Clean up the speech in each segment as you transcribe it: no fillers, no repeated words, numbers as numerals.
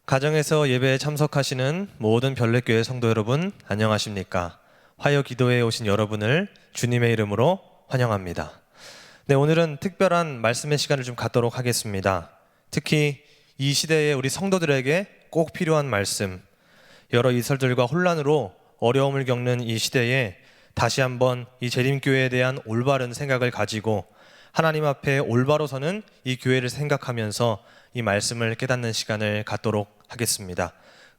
가정에서 예배에 참석하시는 모든 별내교회 성도 여러분, 안녕하십니까? 화요 기도회에 오신 여러분을 주님의 이름으로 환영합니다. 네, 오늘은 특별한 말씀의 시간을 좀 갖도록 하겠습니다. 특히 이 시대에 우리 성도들에게 꼭 필요한 말씀, 여러 이설들과 혼란으로 어려움을 겪는 이 시대에 다시 한번 이 재림교회에 대한 올바른 생각을 가지고 하나님 앞에 올바로 서는 이 교회를 생각하면서 이 말씀을 깨닫는 시간을 갖도록 하겠습니다.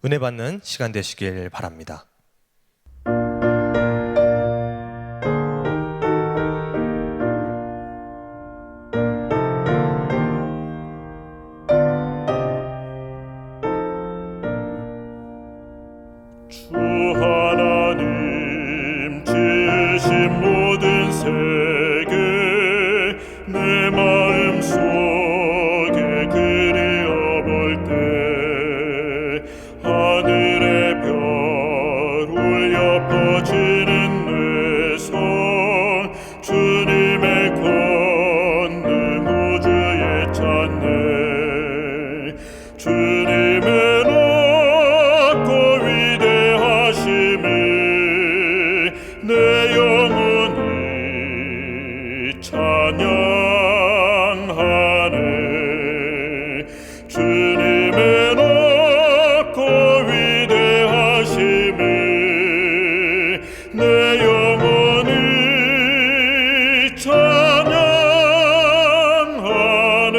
은혜 받는 시간 되시길 바랍니다. 주 하나님 지으신 모든 세계 내 마음 속에 그리어볼 때 하늘의 별 울려 퍼지는 뇌성 주님의 권능 우주에 찾네. 주님의 내 영혼이 찬양하네. 주님의 높고 위대하심을 내 영혼이 찬양하네.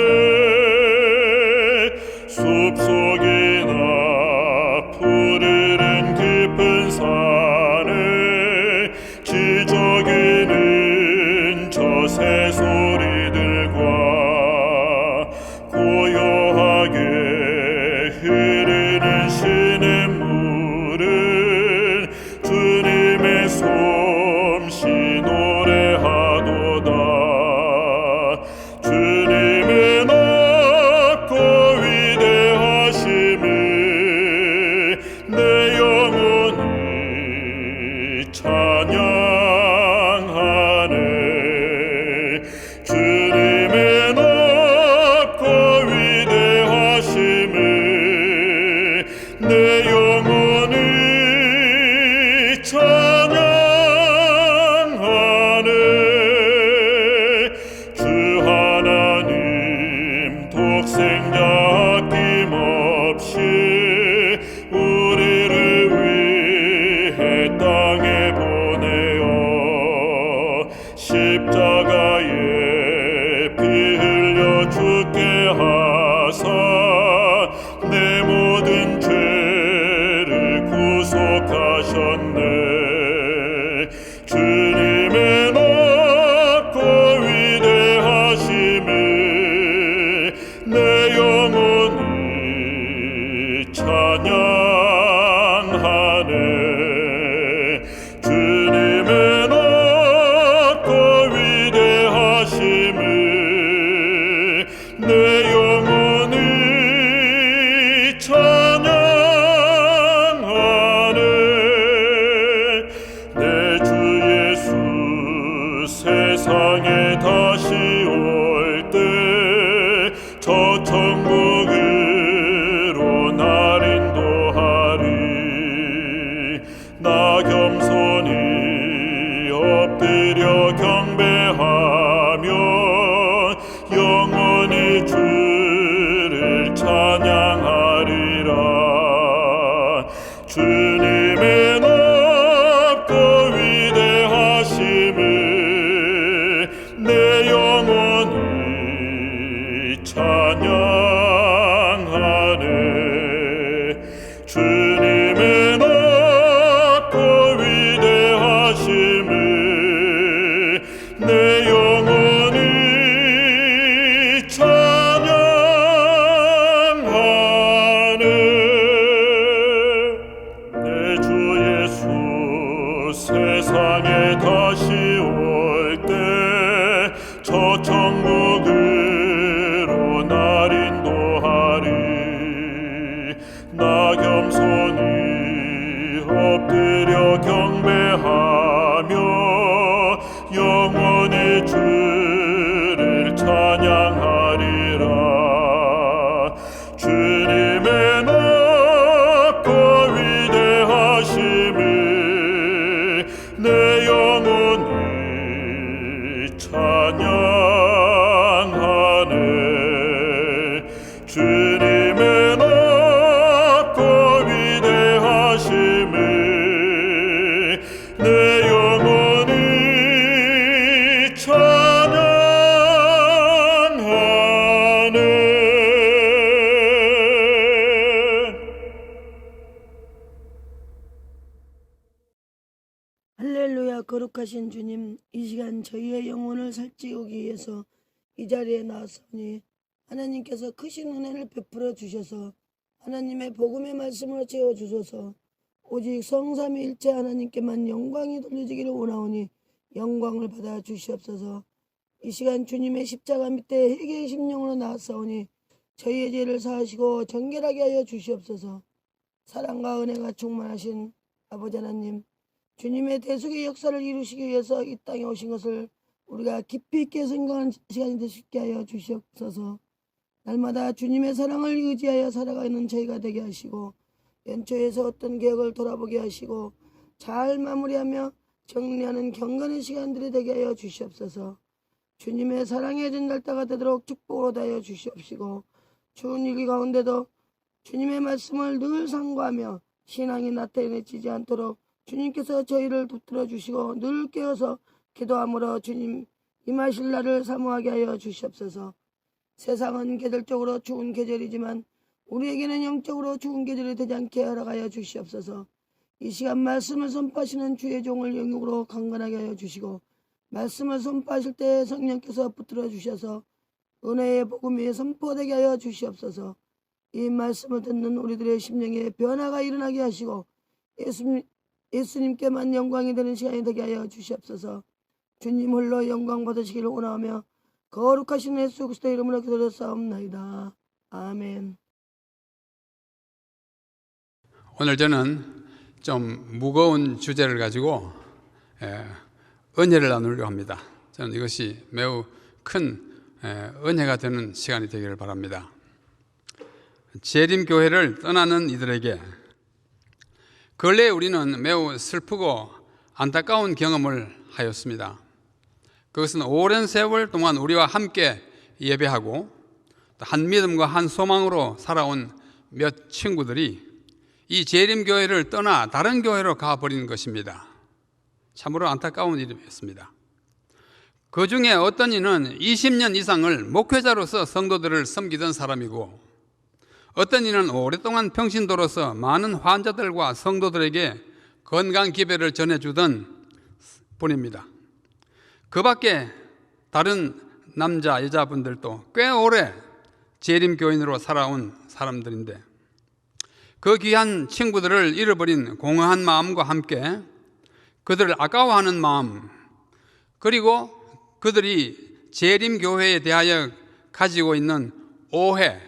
숲속이나 푸르른 깊은 산에 지저귀는 저 새소리들과 고요하게 흐르는 시냇물은 주님의 솜씨 노래하도다. 주님의 높고 위대하심을 내 영혼이 찬양하네. 주님의 높고 위대하심을 내 영혼이 찬양하네. 주 하나님 독생자 아낌없이 우리를 위해 땅에 보내어 십자가에 피 흘려 죽게 하사 내 모든 죄를 구속하셨네. 주님의 높고 위대하심을 내 영혼이 찬양하네. 주님의 높고 위대하심을 내 영혼이 찬양하네. 내 주 예수 세상에 다시 올 때 저 천국으로 날 인도하리. 나 겸손히 엎드려 경배하며 영원히 주를 찬양하리라. 주님의 높고 위대하심을 내 영혼이 찬양하네. 주님의 높고 위대하심을 내 영혼이 찬양하네. 내 주 예수 세상에 다시 올 때 저 천국으로 날 인도하리. 나 겸손히 엎드려 경배하며 영원히 주를 찬양하리라. 주님의 높고 위대하심을 내 영혼이 내 영혼이 찬양하네. 할렐루야. 거룩하신 주님, 이 시간 저희의 영혼을 살찌우기 위해서 이 자리에 나왔으니 하나님께서 크신 은혜를 베풀어 주셔서 하나님의 복음의 말씀으로 채워주소서. 오직 성삼위일체 하나님께만 영광이 돌려지기를 원하오니 영광을 받아 주시옵소서. 이 시간 주님의 십자가 밑에 회개의 심령으로 나왔사오니 저희의 죄를 사하시고 정결하게 하여 주시옵소서. 사랑과 은혜가 충만하신 아버지 하나님, 주님의 대속의 역사를 이루시기 위해서 이 땅에 오신 것을 우리가 깊이 있게 생각하는 시간이 될 수 있게 하여 주시옵소서. 날마다 주님의 사랑을 의지하여 살아가는 저희가 되게 하시고 연초에서 어떤 계획을 돌아보게 하시고 잘 마무리하며 정리하는 경건의 시간들이 되게 하여 주시옵소서. 주님의 사랑의 전달자가 되도록 축복으로 다하여 주시옵시고 추운 일기 가운데도 주님의 말씀을 늘 상고하며 신앙이 나태해지지 않도록 주님께서 저희를 붙들어 주시고 늘 깨어서 기도함으로 주님 임하실 날을 사모하게 하여 주시옵소서. 세상은 계절적으로 추운 계절이지만 우리에게는 영적으로 추운 계절이 되지 않게 허락하여 주시옵소서. 이 시간 말씀을 선포하시는 주의 종을 영육으로 강건하게 하여 주시고 말씀을 선포하실 때 성령께서 붙들어 주셔서 은혜의 복음이 선포되게 하여 주시옵소서. 이 말씀을 듣는 우리들의 심령에 변화가 일어나게 하시고 예수님께만 영광이 되는 시간이 되게 하여 주시옵소서. 주님 홀로 영광 받으시기를 원하며 거룩하신 예수 그리스도의 이름으로 기도드렸사옵나이다. 아멘. 오늘 저는 좀 무거운 주제를 가지고 은혜를 나누려고 합니다. 저는 이것이 매우 큰 은혜가 되는 시간이 되기를 바랍니다. 재림교회를 떠나는 이들에게 근래 우리는 매우 슬프고 안타까운 경험을 하였습니다. 그것은 오랜 세월 동안 우리와 함께 예배하고 한 믿음과 한 소망으로 살아온 몇 친구들이 이 재림교회를 떠나 다른 교회로 가버린 것입니다. 참으로 안타까운 일이었습니다. 그 중에 어떤 이는 20년 이상을 목회자로서 성도들을 섬기던 사람이고 어떤 이는 오랫동안 평신도로서 많은 환자들과 성도들에게 건강 기배를 전해주던 분입니다. 그 밖에 다른 남자, 여자분들도 꽤 오래 재림교인으로 살아온 사람들인데 그 귀한 친구들을 잃어버린 공허한 마음과 함께 그들을 아까워하는 마음 그리고 그들이 재림교회에 대하여 가지고 있는 오해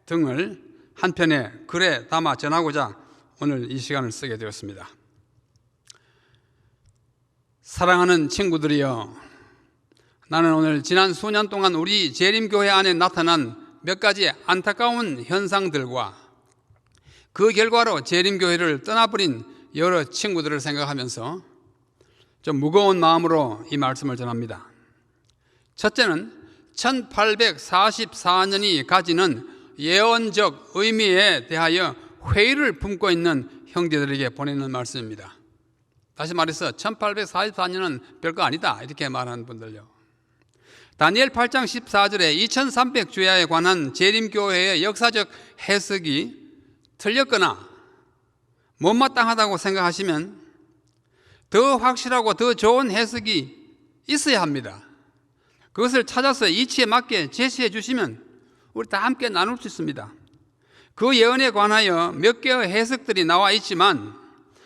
등을 한 편의 글에 담아 전하고자 오늘 이 시간을 쓰게 되었습니다. 사랑하는 친구들이여, 나는 오늘 지난 수년 동안 우리 재림교회 안에 나타난 몇 가지 안타까운 현상들과 그 결과로 재림교회를 떠나버린 여러 친구들을 생각하면서 좀 무거운 마음으로 이 말씀을 전합니다. 첫째는 1844년이 가지는 예언적 의미에 대하여 회의를 품고 있는 형제들에게 보내는 말씀입니다. 다시 말해서 1844년은 별거 아니다 이렇게 말하는 분들요. 다니엘 8장 14절에 2300주야에 관한 재림교회의 역사적 해석이 틀렸거나 못마땅하다고 생각하시면 더 확실하고 더 좋은 해석이 있어야 합니다. 그것을 찾아서 이치에 맞게 제시해 주시면 우리 다 함께 나눌 수 있습니다. 그 예언에 관하여 몇 개의 해석들이 나와 있지만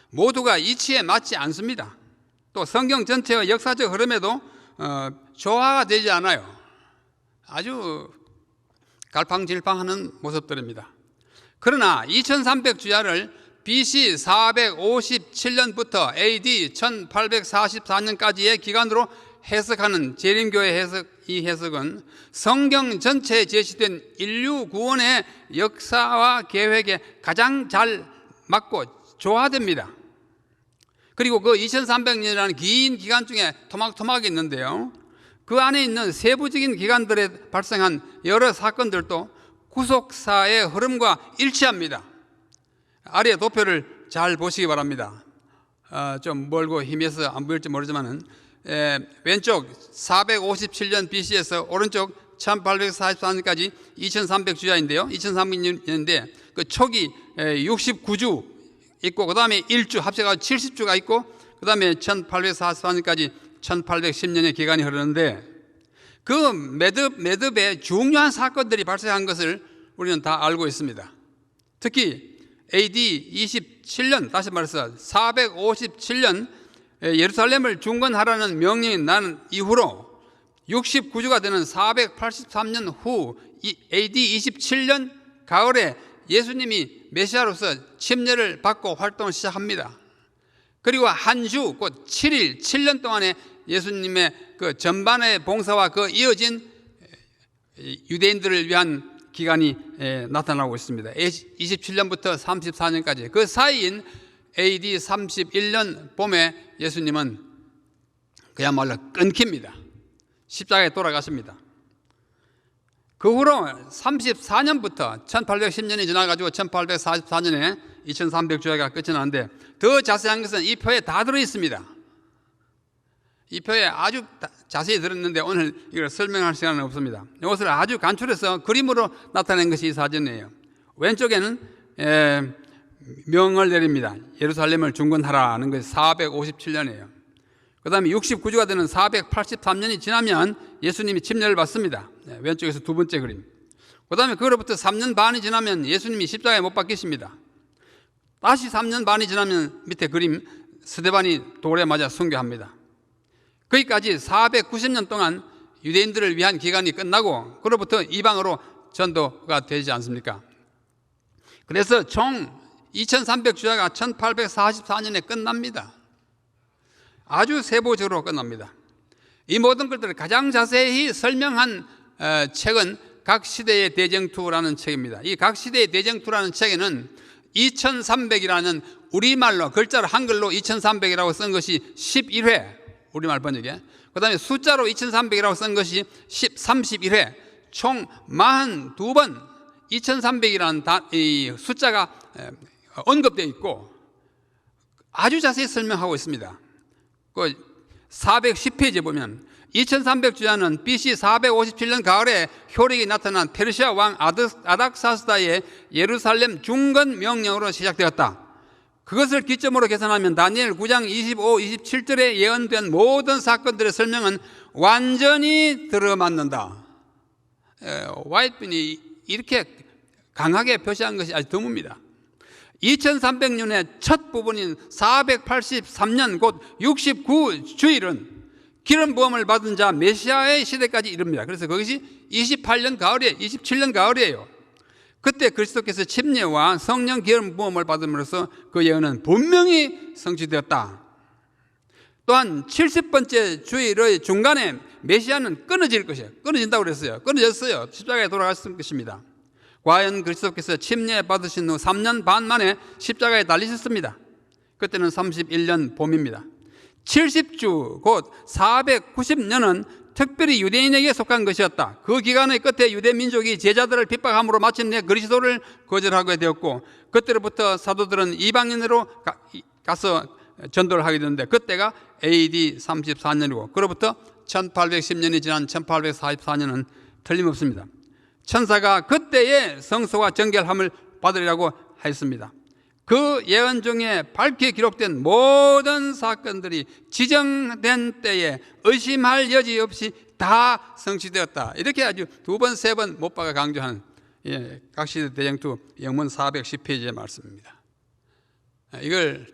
모두가 이치에 맞지 않습니다. 또 성경 전체의 역사적 흐름에도 조화가 되지 않아요. 아주 갈팡질팡하는 모습들입니다. 그러나 2300주야를 BC 457년부터 AD 1844년까지의 기간으로 해석하는 재림교회 이 해석은 성경 전체에 제시된 인류 구원의 역사와 계획에 가장 잘 맞고 조화됩니다. 그리고 그 2300년이라는 긴 기간 중에 토막토막이 있는데요, 그 안에 있는 세부적인 기간들에 발생한 여러 사건들도 구속사의 흐름과 일치합니다. 아래 도표를 잘 보시기 바랍니다. 좀 멀고 희미해서 안 보일지 모르지만은 왼쪽 457년 BC에서 오른쪽 1844년까지 2300주야인데요. 2300년인데 그 초기 69주 있고 그 다음에 1주 합쳐가 70주가 있고 그 다음에 1844년까지 1810년의 기간이 흐르는데 그 매듭의 중요한 사건들이 발생한 것을 우리는 다 알고 있습니다. 특히 AD 27년, 다시 말해서 457년 예루살렘을 중건하라는 명령이 난 이후로 69주가 되는 483년 후 AD 27년 가을에 예수님이 메시아로서 침례를 받고 활동을 시작합니다. 그리고 한 주, 곧 7일, 7년 동안에 예수님의 그 전반의 봉사와 그 이어진 유대인들을 위한 기간이 나타나고 있습니다. 27년부터 34년까지 그 사이인 AD 31년 봄에 예수님은 그야말로 끊깁니다. 십자가에 돌아가십니다. 그 후로 34년부터 1810년이 지나가지고 1844년에 2300주야가 끝이 나는데 더 자세한 것은 이 표에 다 들어 있습니다. 이 표에 아주 자세히 들었는데 오늘 이걸 설명할 시간은 없습니다. 이것을 아주 간추려서 그림으로 나타낸 것이 이 사진이에요. 왼쪽에는 명을 내립니다. 예루살렘을 중건하라는 것이 457년이에요. 그 다음에 69주가 되는 483년이 지나면 예수님이 침례를 받습니다. 왼쪽에서 두 번째 그림. 그 다음에 그로부터 3년 반이 지나면 예수님이 십자가에 못 박히십니다. 다시 3년 반이 지나면 밑에 그림 스데반이 돌에 맞아 순교합니다. 거기까지 490년 동안 유대인들을 위한 기간이 끝나고 그로부터 이방으로 전도가 되지 않습니까? 그래서 총 2300주야가 1844년에 끝납니다. 아주 세부적으로 끝납니다. 이 모든 것들을 가장 자세히 설명한 책은 각 시대의 대쟁투라는 책입니다. 이 각 시대의 대쟁투라는 책에는 2300이라는 우리말로 글자로 한글로 2300이라고 쓴 것이 11회 우리말 번역에, 그 다음에 숫자로 2300이라고 쓴 것이 31회, 총 42번 2300이라는 이 숫자가 언급되어 있고 아주 자세히 설명하고 있습니다. 그 410페이지에 보면 2300주야는 BC 457년 가을에 효력이 나타난 페르시아 왕 아닥사스다의 예루살렘 중건 명령으로 시작되었다. 그것을 기점으로 계산하면 다니엘 9장 25, 27절에 예언된 모든 사건들의 설명은 완전히 들어맞는다. 와이트빈이 이렇게 강하게 표시한 것이 아주 드뭅니다. 2300년의 첫 부분인 483년 곧 69주일은 기름 부음을 받은 자 메시아의 시대까지 이릅니다. 그래서 그것이 28년 가을에 27년 가을이에요. 그때 그리스도께서 침례와 성령 기름 부음을 받음으로써 그 예언은 분명히 성취되었다. 또한 70번째 주일의 중간에 메시아는 끊어질 것이에요. 끊어진다고 그랬어요. 끊어졌어요. 십자가에 돌아갔을 것입니다. 과연 그리스도께서 침례 받으신 후 3년 반 만에 십자가에 달리셨습니다. 그때는 31년 봄입니다. 70주 곧 490년은 특별히 유대인에게 속한 것이었다. 그 기간의 끝에 유대 민족이 제자들을 핍박함으로 마침내 그리스도를 거절하게 되었고 그때로부터 사도들은 이방인으로 가서 전도를 하게 되는데 그때가 AD 34년이고 그로부터 1810년이 지난 1844년은 틀림없습니다. 천사가 그때의 성소와 정결함을 받으리라고 했습니다. 그 예언 중에 밝게 기록된 모든 사건들이 지정된 때에 의심할 여지 없이 다 성취되었다. 이렇게 아주 두 번, 세 번 못 박아 강조하는 각 시대 대쟁투 영문 410페이지의 말씀입니다. 이걸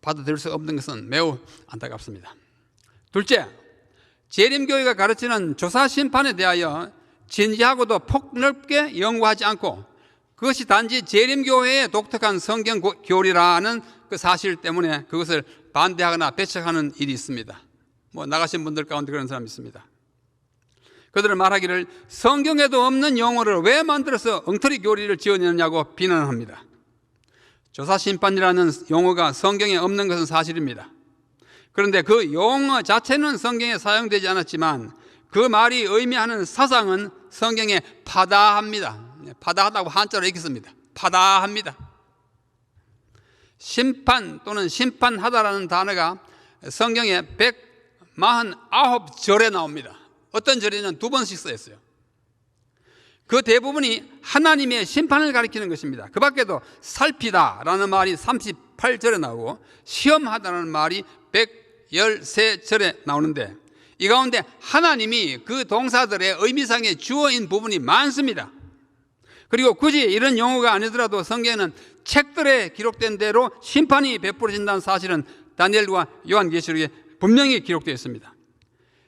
받아들일 수 없는 것은 매우 안타깝습니다. 둘째, 재림교회가 가르치는 조사 심판에 대하여 진지하고도 폭넓게 연구하지 않고 그것이 단지 재림교회의 독특한 성경 교리라는 그 사실 때문에 그것을 반대하거나 배척하는 일이 있습니다. 나가신 분들 가운데 그런 사람이 있습니다. 그들은 말하기를 성경에도 없는 용어를 왜 만들어서 엉터리 교리를 지어내느냐고 비난합니다. 조사심판이라는 용어가 성경에 없는 것은 사실입니다. 그런데 그 용어 자체는 성경에 사용되지 않았지만 그 말이 의미하는 사상은 성경에 파다합니다. 파다하다고 한자로 읽겠습니다. 파다합니다. 심판 또는 심판하다라는 단어가 성경에 149절에 나옵니다. 어떤 절에는 2번씩 쓰였어요. 그 대부분이 하나님의 심판을 가리키는 것입니다. 그 밖에도 살피다라는 말이 38절에 나오고 시험하다라는 말이 113절에 나오는데, 이 가운데 하나님이 그 동사들의 의미상의 주어인 부분이 많습니다. 그리고 굳이 이런 용어가 아니더라도 성경에는 책들에 기록된 대로 심판이 베풀어진다는 사실은 다니엘과 요한계시록에 분명히 기록되어 있습니다.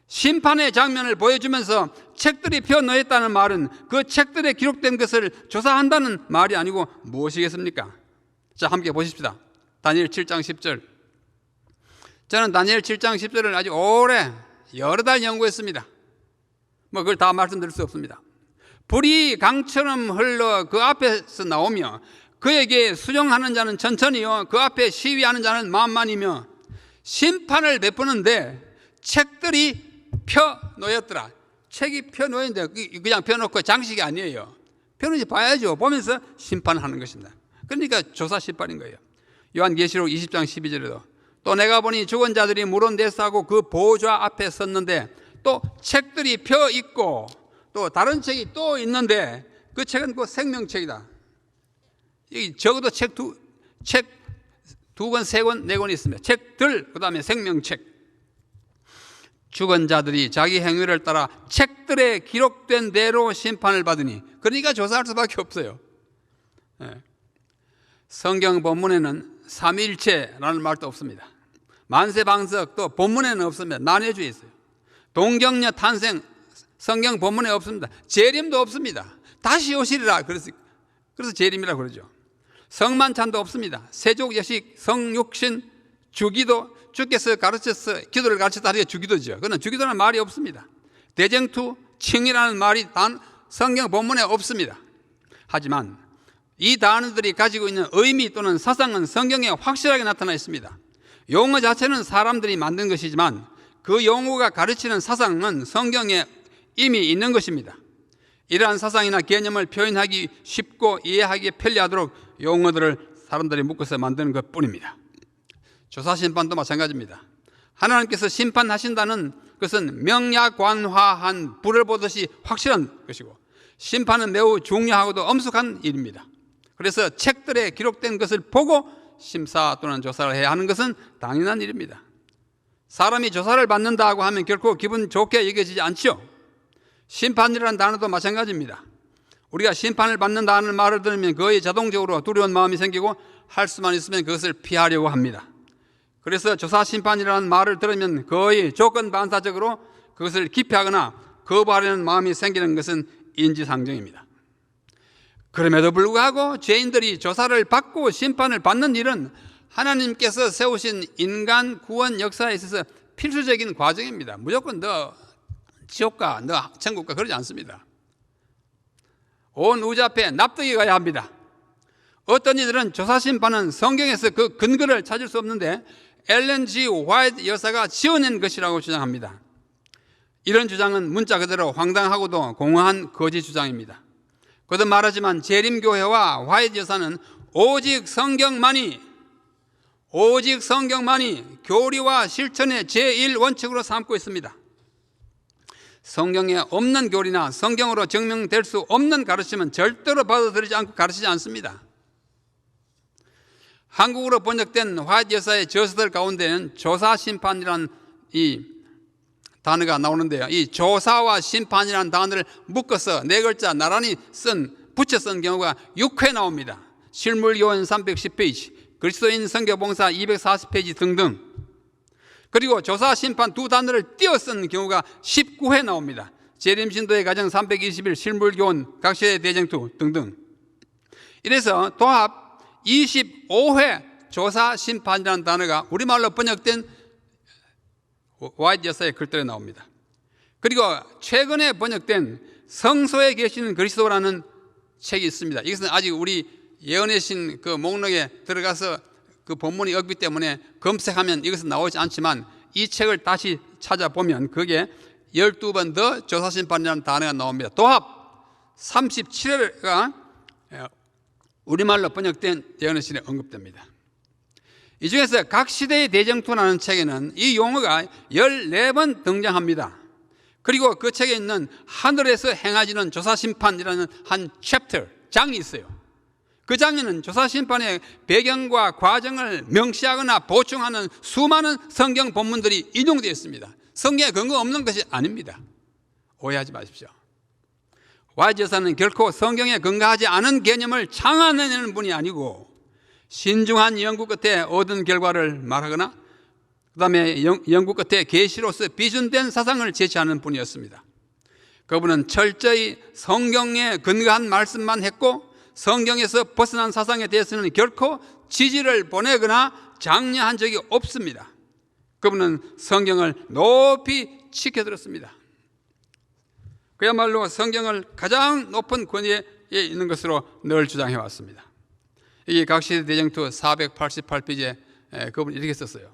심판의 장면을 보여주면서 책들이 펴놓였다는 말은 그 책들에 기록된 것을 조사한다는 말이 아니고 무엇이겠습니까? 자, 함께 보십시다. 다니엘 7장 10절. 저는 다니엘 7장 10절을 아주 오래 여러 달 연구했습니다. 그걸 다 말씀드릴 수 없습니다. 불이 강처럼 흘러 그 앞에서 나오며 그에게 수종하는 자는 천천히요 그 앞에 시위하는 자는 만만이며 심판을 베푸는데 책들이 펴놓였더라. 책이 펴놓였는데 그냥 펴놓고 장식이 아니에요. 펴놓지 봐야죠. 보면서 심판하는 것입니다. 그러니까 조사 심판인 거예요. 요한계시록 20장 12절에도 또 내가 보니 죽은 자들이 물은 대사하고 그 보좌 앞에 섰는데 또 책들이 펴 있고 또 다른 책이 또 있는데 그 책은 그 생명책이다. 적어도 책 두 권, 세 권, 네 권 있습니다. 책들, 그 다음에 생명책. 죽은 자들이 자기 행위를 따라 책들에 기록된 대로 심판을 받으니, 그러니까 조사할 수밖에 없어요. 성경 본문에는 삼위일체라는 말도 없습니다. 만세방석도 본문에는 없습니다. 난해주에 있어요. 동정녀 탄생 성경 본문에 없습니다. 재림도 없습니다. 다시 오시리라 그래서 재림이라고 그러죠. 성만찬도 없습니다. 세족여식, 성육신, 주기도, 주께서 가르쳐서 기도를 가르쳤다 하니까 주기도죠. 그러나 주기도라는 말이 없습니다. 대쟁투, 칭이라는 말이 단 성경 본문에 없습니다. 하지만 이 단어들이 가지고 있는 의미 또는 사상은 성경에 확실하게 나타나 있습니다. 용어 자체는 사람들이 만든 것이지만 그 용어가 가르치는 사상은 성경에 이미 있는 것입니다. 이러한 사상이나 개념을 표현하기 쉽고 이해하기 편리하도록 용어들을 사람들이 묶어서 만드는 것뿐입니다. 조사심판도 마찬가지입니다. 하나님께서 심판하신다는 것은 명야관화한 불을 보듯이 확실한 것이고 심판은 매우 중요하고도 엄숙한 일입니다. 그래서 책들에 기록된 것을 보고 심사 또는 조사를 해야 하는 것은 당연한 일입니다. 사람이 조사를 받는다고 하면 결코 기분 좋게 여겨지지 않죠. 심판이라는 단어도 마찬가지입니다. 우리가 심판을 받는다는 말을 들으면 거의 자동적으로 두려운 마음이 생기고 할 수만 있으면 그것을 피하려고 합니다. 그래서 조사심판이라는 말을 들으면 거의 조건반사적으로 그것을 기피하거나 거부하려는 마음이 생기는 것은 인지상정입니다. 그럼에도 불구하고 죄인들이 조사를 받고 심판을 받는 일은 하나님께서 세우신 인간 구원 역사에 있어서 필수적인 과정입니다. 무조건 너 지옥가, 너 천국가 그러지 않습니다. 온 우주 앞에 납득이 가야 합니다. 어떤 이들은 조사심판은 성경에서 그 근거를 찾을 수 없는데 엘렌 G. 화이트 여사가 지어낸 것이라고 주장합니다. 이런 주장은 문자 그대로 황당하고도 공허한 거짓 주장입니다. 거듭 말하지만 재림교회와 화이트 여사는 오직 성경만이 교리와 실천의 제1원칙으로 삼고 있습니다. 성경에 없는 교리나 성경으로 증명될 수 없는 가르침은 절대로 받아들이지 않고 가르치지 않습니다. 한국어로 번역된 화이트 여사의 저서들 가운데는 조사심판이라는 이 단어가 나오는데요. 이 조사와 심판이라는 단어를 묶어서 네 글자 나란히 붙여 쓴 경우가 6회 나옵니다. 실물요원 310페이지, 그리스도인 선교봉사 240페이지 등등. 그리고 조사, 심판 두 단어를 띄어 쓴 경우가 19회 나옵니다. 재림신도의 가정 321, 실물교원, 각시의 대쟁투 등등. 이래서 도합 25회 조사, 심판이라는 단어가 우리말로 번역된 화이트 여사의 글들에 나옵니다. 그리고 최근에 번역된 성소에 계시는 그리스도라는 책이 있습니다. 이것은 아직 우리 예언의 신 그 목록에 들어가서 그 본문이 없기 때문에 검색하면 이것은 나오지 않지만 이 책을 다시 찾아보면 그게 12번 더 조사심판이라는 단어가 나옵니다. 도합 37회가 우리말로 번역된 예언의 신에 언급됩니다. 이 중에서 각 시대의 대쟁투라는 책에는 이 용어가 14번 등장합니다. 그리고 그 책에 있는 하늘에서 행하지는 조사심판이라는 한 챕터, 장이 있어요. 그 장에는 조사심판의 배경과 과정을 명시하거나 보충하는 수많은 성경 본문들이 인용되어 있습니다. 성경에 근거 없는 것이 아닙니다. 오해하지 마십시오. 와이즈 여사는 결코 성경에 근거하지 않은 개념을 창안해내는 분이 아니고 신중한 연구 끝에 얻은 결과를 말하거나 그 다음에 연구 끝에 계시로서 비준된 사상을 제시하는 분이었습니다. 그분은 철저히 성경에 근거한 말씀만 했고 성경에서 벗어난 사상에 대해서는 결코 지지를 보내거나 장려한 적이 없습니다. 그분은 성경을 높이 지켜들었습니다. 그야말로 성경을 가장 높은 권위에 있는 것으로 늘 주장해 왔습니다. 이게 각시대 대쟁투 488페이지에 그분이 이렇게 썼어요.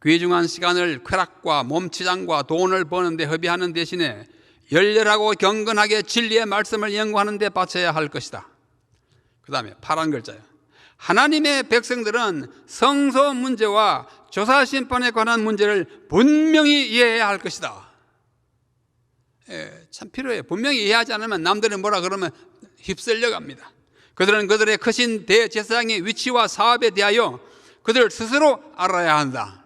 귀중한 시간을 쾌락과 몸치장과 돈을 버는 데 허비하는 대신에 열렬하고 경건하게 진리의 말씀을 연구하는 데 바쳐야 할 것이다. 그 다음에 파란 글자요. 하나님의 백성들은 성소 문제와 조사심판에 관한 문제를 분명히 이해해야 할 것이다. 참 필요해요. 분명히 이해하지 않으면 남들이 뭐라 그러면 휩쓸려 갑니다. 그들은 그들의 크신 대제사장의 위치와 사업에 대하여 그들 스스로 알아야 한다.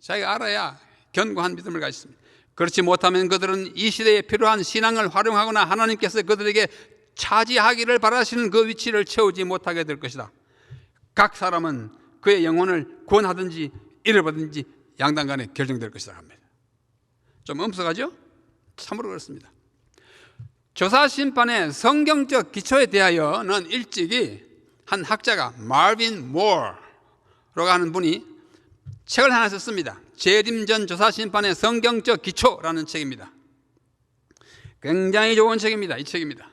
자기가 알아야 견고한 믿음을 가졌습니다. 그렇지 못하면 그들은 이 시대에 필요한 신앙을 활용하거나 하나님께서 그들에게 차지하기를 바라시는 그 위치를 채우지 못하게 될 것이다. 각 사람은 그의 영혼을 구원하든지 잃어버든지 양당간에 결정될 것이다 합니다. 좀 엄석하죠? 참으로 그렇습니다. 조사심판의 성경적 기초에 대하여는 일찍이 한 학자가 마빈 모어라고 하는 분이 책을 하나 썼습니다. 재림전 조사심판의 성경적 기초라는 책입니다. 굉장히 좋은 책입니다. 이 책입니다.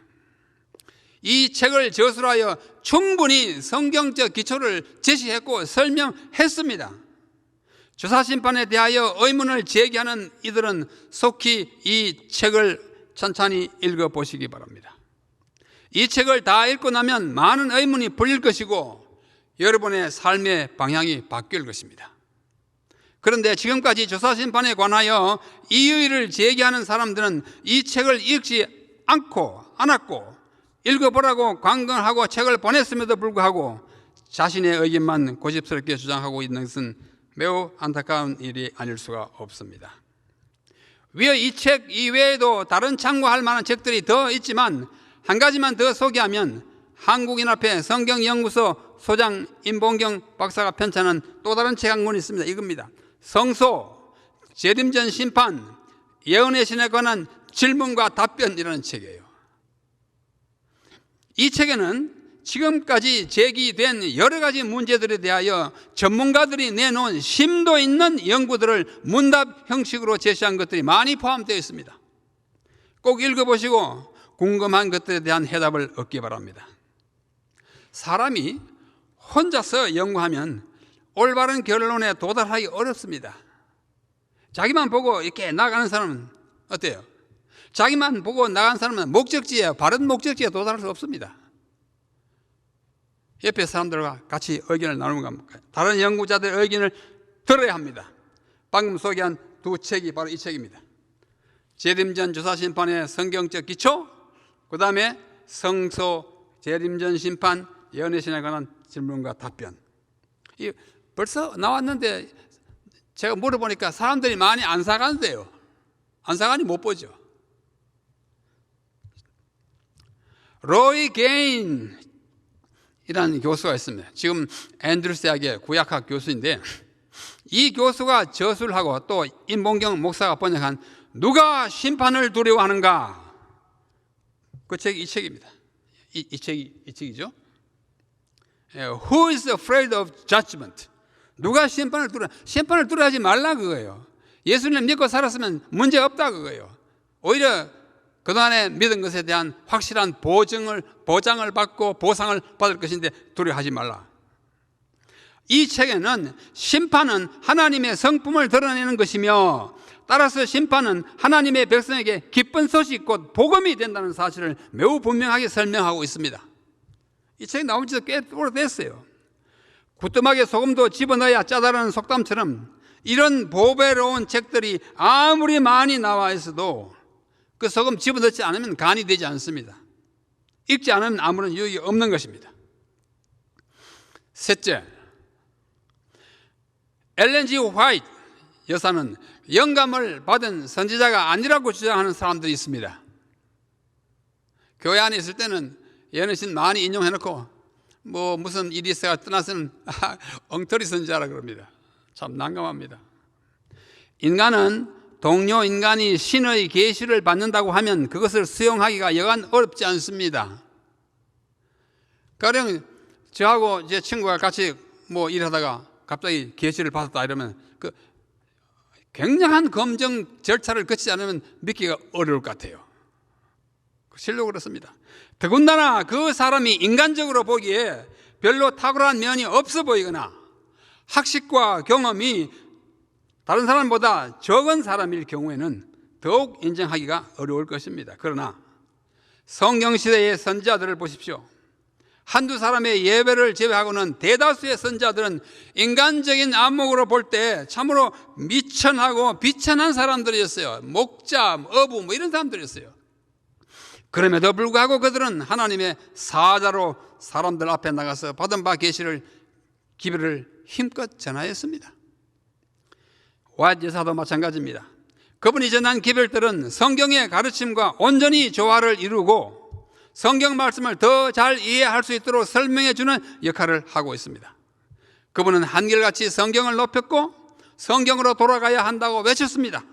이 책을 저술하여 충분히 성경적 기초를 제시했고 설명했습니다. 조사심판에 대하여 의문을 제기하는 이들은 속히 이 책을 천천히 읽어보시기 바랍니다. 이 책을 다 읽고 나면 많은 의문이 풀릴 것이고 여러분의 삶의 방향이 바뀔 것입니다. 그런데 지금까지 조사심판에 관하여 이의를 제기하는 사람들은 이 책을 읽지 않았고 읽어보라고 강권하고 책을 보냈음에도 불구하고 자신의 의견만 고집스럽게 주장하고 있는 것은 매우 안타까운 일이 아닐 수가 없습니다. 위에 이 책 이외에도 다른 참고할 만한 책들이 더 있지만 한 가지만 더 소개하면 한국인합회 성경연구소 소장 임봉경 박사가 편찬한 또 다른 책 한 권이 있습니다. 이겁니다. 성소, 재림전 심판, 예언의 신에 관한 질문과 답변이라는 책이에요. 이 책에는 지금까지 제기된 여러 가지 문제들에 대하여 전문가들이 내놓은 심도 있는 연구들을 문답 형식으로 제시한 것들이 많이 포함되어 있습니다. 꼭 읽어보시고 궁금한 것들에 대한 해답을 얻기 바랍니다. 사람이 혼자서 연구하면 올바른 결론에 도달하기 어렵습니다. 자기만 보고 이렇게 나가는 사람은 어때요? 자기만 보고 나간 사람은 목적지에, 바른 목적지에 도달할 수 없습니다. 옆에 사람들과 같이 의견을 나누는 겁니다. 다른 연구자들의 의견을 들어야 합니다. 방금 소개한 두 책이 바로 이 책입니다. 재림전 조사심판의 성경적 기초, 그 다음에 성소 재림전 심판 예언의 신에 관한 질문과 답변. 이 벌써 나왔는데 제가 물어보니까 사람들이 많이 안 사간대요. 안 사가니 못 보죠. 로이 게인이라는 교수가 있습니다. 지금 앤드루스 대학의 구약학 교수인데 이 교수가 저술하고 또 임봉경 목사가 번역한 누가 심판을 두려워하는가, 그 책이 이 책입니다. 이 책이죠. Who is afraid of judgment? 누가 심판을 두려워하지 말라 그거예요. 예수님 믿고 살았으면 문제 없다 그거예요. 오히려 그동안에 믿은 것에 대한 확실한 보장을 받고 보상을 받을 것인데 두려워하지 말라. 이 책에는 심판은 하나님의 성품을 드러내는 것이며 따라서 심판은 하나님의 백성에게 기쁜 소식 곧 복음이 된다는 사실을 매우 분명하게 설명하고 있습니다. 이 책이 나온 지 꽤 오래됐어요. 구뚜막에 소금도 집어넣어야 짜다라는 속담처럼 이런 보배로운 책들이 아무리 많이 나와 있어도 그 소금 집어넣지 않으면 간이 되지 않습니다. 읽지 않으면 아무런 유익이 없는 것입니다. 셋째, 엘렌 G. 화이트 여사는 영감을 받은 선지자가 아니라고 주장하는 사람들이 있습니다. 교회 안에 있을 때는 예언신 많이 인용해놓고 무슨 일이 있어야 떠나서는 엉터리 선지자라 그럽니다. 참 난감합니다. 인간은 동료 인간이 신의 계시를 받는다고 하면 그것을 수용하기가 여간 어렵지 않습니다. 가령 저하고 제 친구가 같이 일하다가 갑자기 계시를 받았다 이러면 그 굉장한 검증 절차를 거치지 않으면 믿기가 어려울 것 같아요. 실로 그렇습니다. 더군다나 그 사람이 인간적으로 보기에 별로 탁월한 면이 없어 보이거나 학식과 경험이 다른 사람보다 적은 사람일 경우에는 더욱 인정하기가 어려울 것입니다. 그러나 성경시대의 선지자들을 보십시오. 한두 사람의 예배를 제외하고는 대다수의 선지자들은 인간적인 안목으로 볼 때 참으로 미천하고 비천한 사람들이었어요. 목자, 어부 이런 사람들이었어요. 그럼에도 불구하고 그들은 하나님의 사자로 사람들 앞에 나가서 받은 바 계시를 기별을 힘껏 전하였습니다. 화이트 여사도 마찬가지입니다. 그분이 전한 기별들은 성경의 가르침과 온전히 조화를 이루고 성경 말씀을 더 잘 이해할 수 있도록 설명해 주는 역할을 하고 있습니다. 그분은 한결같이 성경을 높였고 성경으로 돌아가야 한다고 외쳤습니다.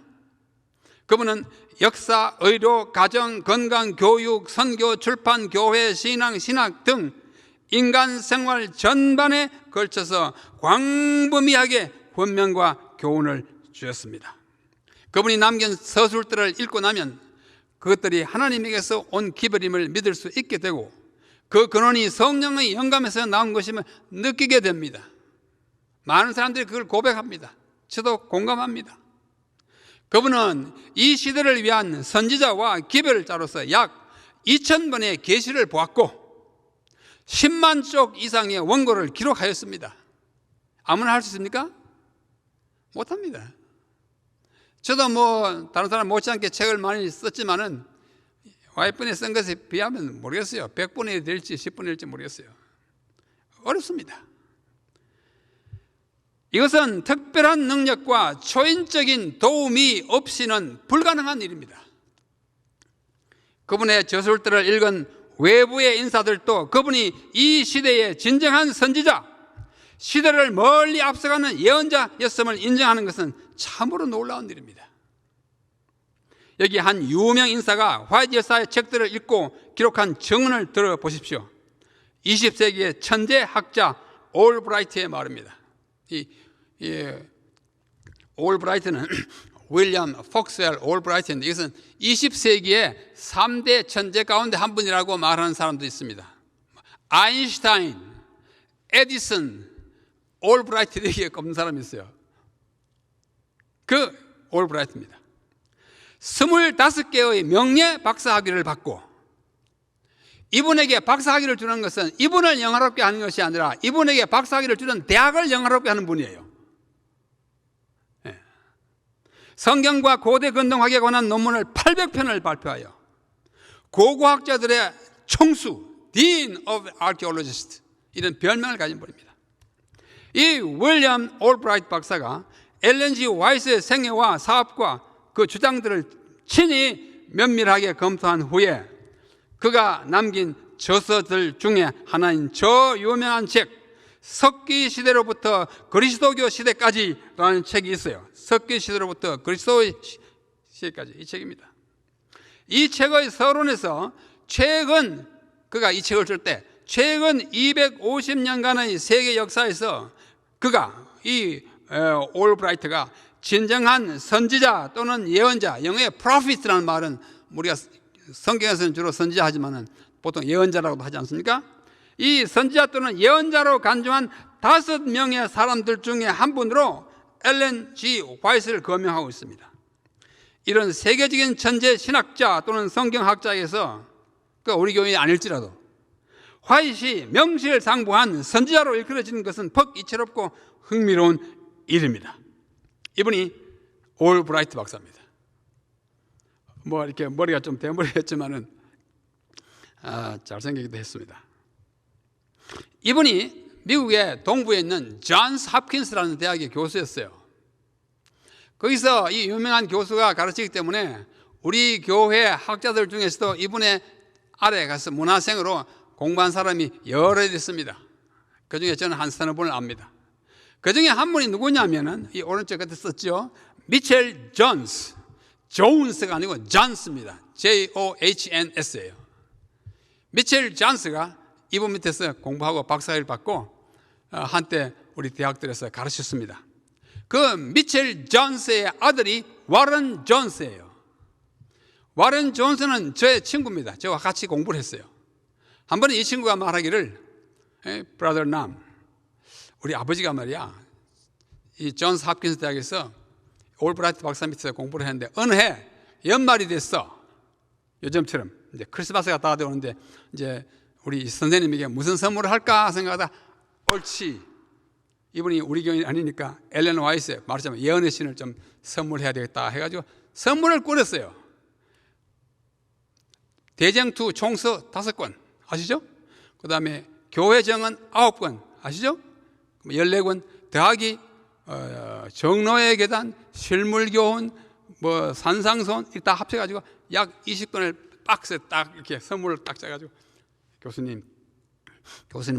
그분은 역사, 의료, 가정, 건강, 교육, 선교, 출판, 교회, 신앙, 신학 등 인간 생활 전반에 걸쳐서 광범위하게 권면과 교훈을 주셨습니다. 그분이 남긴 서술들을 읽고 나면 그것들이 하나님에게서 온 기별임을 믿을 수 있게 되고 그 근원이 성령의 영감에서 나온 것임을 느끼게 됩니다. 많은 사람들이 그걸 고백합니다. 저도 공감합니다. 그분은 이 시대를 위한 선지자와 기별자로서 약 2000번의 계시를 보았고 10만 쪽 이상의 원고를 기록하였습니다. 아무나 할 수 있습니까? 못합니다. 저도 다른 사람 못지않게 책을 많이 썼지만은 와이프분이 쓴 것에 비하면 모르겠어요. 100분의 1이 될지 10분의 1일지 모르겠어요. 어렵습니다. 이것은 특별한 능력과 초인적인 도움이 없이는 불가능한 일입니다. 그분의 저술들을 읽은 외부의 인사들도 그분이 이 시대의 진정한 선지자, 시대를 멀리 앞서가는 예언자였음을 인정하는 것은 참으로 놀라운 일입니다. 여기 한 유명 인사가 화이트 여사의 책들을 읽고 기록한 증언을 들어보십시오. 20세기의 천재 학자 올브라이트의 말입니다. 이 올브라이트는 윌리엄 폭스웰 올브라이트인데 이것은 20세기의 3대 천재 가운데 한 분이라고 말하는 사람도 있습니다. 아인슈타인, 에디슨, 올브라이트 이렇게 꼽는 사람이 있어요. 그 올브라이트입니다. 25개의 명예 박사학위를 받고 이분에게 박사학위를 주는 것은 이분을 영화롭게 하는 것이 아니라 이분에게 박사학위를 주는 대학을 영화롭게 하는 분이에요. 성경과 고대 근동학에 관한 논문을 800편을 발표하여 고고학자들의 총수, Dean of Archaeologists 이런 별명을 가진 분입니다. 이 윌리엄 올브라이트 박사가 엘렌 G. 화이트의 생애와 사업과 그 주장들을 친히 면밀하게 검토한 후에 그가 남긴 저서들 중에 하나인 저 유명한 책 석기 시대로부터 그리스도교 시대까지라는 책이 있어요. 석기 시대로부터 그리스도 시대까지 이 책입니다. 이 책의 서론에서 그가 이 책을 쓸 때 최근 250년간의 세계 역사에서 그가 이 올브라이트가 진정한 선지자 또는 예언자, 영어의 prophet라는 말은 우리가 성경에서는 주로 선지자 하지만은 보통 예언자라고도 하지 않습니까? 이 선지자 또는 예언자로 간주한 5명의 사람들 중에 한 분으로 엘렌 G. 화이트를 거명하고 있습니다. 이런 세계적인 천재 신학자 또는 성경학자에서 우리 교인이 아닐지라도 화이시 명실상부한 선지자로 일컬어지는 것은 퍽 이채롭고 흥미로운 일입니다. 이분이 올브라이트 박사입니다. 뭐 이렇게 머리가 좀 대머리였지만은 잘생기기도 했습니다. 이분이 미국의 동부에 있는 존스 홉킨스라는 대학의 교수였어요. 거기서 이 유명한 교수가 가르치기 때문에 우리 교회 학자들 중에서도 이분의 아래 가서 문화생으로 공부한 사람이 여럿 있습니다. 그 중에 저는 한 서너 분을 압니다. 그 중에 한 분이 누구냐면은 이 오른쪽 끝에 썼죠. 미첼 존스. 존스가 아니고 존스입니다. JOHNS예요. 미첼 존스가 이분 밑에서 공부하고 박사를 받고 한때 우리 대학들에서 가르쳤습니다. 그 미첼 존스의 아들이 워런 존스예요. 워런 존스는 저의 친구입니다. 저와 같이 공부를 했어요. 한 번에 이 친구가 말하기를 브라더 남, 우리 아버지가 말이야 이 존스 홉킨스 대학에서 올브라이트 박사 밑에서 공부를 했는데 어느 해 연말이 됐어. 요즘처럼 이제 크리스마스가 다가오는데 이제 우리 선생님에게 무슨 선물을 할까 생각하다 옳지, 이분이 우리 교인이 아니니까 엘렌 화이트 말하자면 예언의 신을 좀 선물해야 되겠다 해가지고 선물을 꾸렸어요. 대쟁투 총서 5권 아시죠? 그 다음에 교회정은 9권 아시죠? 14권 더하기 정로의 계단, 실물교훈, 뭐 산상손 다 합쳐가지고 약 20권을 박스에 딱 이렇게 선물을 딱 짜가지고 교수님